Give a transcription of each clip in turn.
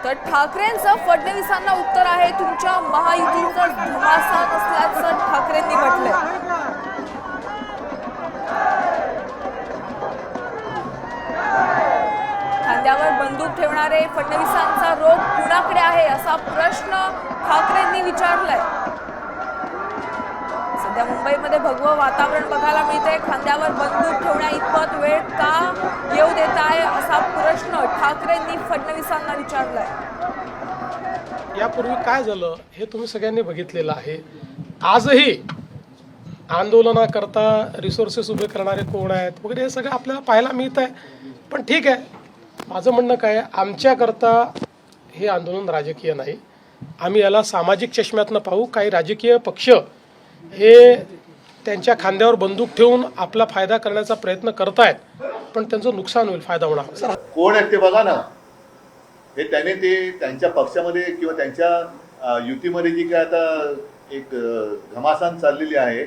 तर ठाकरेंचं फडणवीसांना उत्तर आहे, तुमच्या महायुतीचं घमासान असल्याचं ठाकरेंनी म्हटलंय. खांद्यावर बंदूक ठेवणारे फडणवीसांचा रोग कुणाकडे आहे असा प्रश्न ठाकरेंनी विचारलाय. सध्या मुंबईमध्ये भगवं वातावरण बघायला मिळते. खांद्यावर बंदूक ठेवण्या इतपत वेळ का येऊ देत आहे असा प्रश्न ठाकरेंनी फडणवीसांना विचारलाय. यापूर्वी काय झालं हे तुम्ही सगळ्यांनी बघितलेलं आहे. आजही आंदोलनाकरता रिसोर्सेस उभे करणारे कोण आहेत वगैरे हे सगळं आपल्याला पाहायला मिळत आहे. पण ठीक आहे, माझं म्हणणं काय आहे, आमच्याकरता हे आंदोलन राजकीय नाही. आम्ही याला सामाजिक चष्म्यातनं पाहू. काही राजकीय पक्ष हे त्यांच्या खांद्यावर बंदूक ठेवून आपला फायदा करण्याचा प्रयत्न करतायत, पण त्यांचं नुकसान होईल, फायदा होणार. कोण आहेत ते बघा ना. हे त्याने ते त्यांच्या पक्षामध्ये किंवा त्यांच्या युतीमध्ये जी काय आता एक घमासान चाललेली आहे,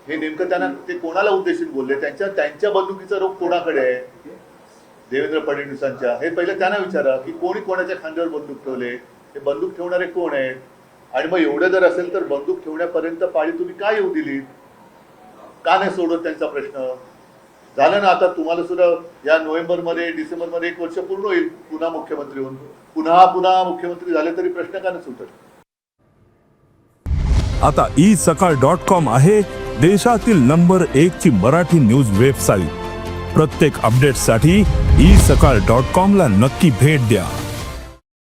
हे नेमकं त्यांना ते कोणाला उद्देशून बोलले? त्यांच्या बंदुकीचा रोग कोणाकडे आहे? देवेंद्र फडणवीसांच्या. हे पहिलं त्यांना विचारा की कोणी कोणाच्या खांद्यावर बंदूक ठेवले, हे बंदूक ठेवणारे कोण आहेत? आणि मग एवढं जर असेल तर बंदूक ठेवण्यापर्यंत पाळी तुम्ही काय येऊ दिली? का नाही सोडत त्यांचा प्रश्न? झालं ना, आता तुम्हाला सुद्धा या नोव्हेंबरमध्ये डिसेंबरमध्ये 1 वर्ष पूर्ण होईल पुन्हा मुख्यमंत्री होऊन. पुन्हा मुख्यमंत्री झाले तरी प्रश्न का नाही सुटत? आता isakal.com आहे देशातील नंबर 1 ची मराठी न्यूज वेबसाईट. प्रत्येक अपडेटसाठी isakal.com ला नक्की भेट द्या.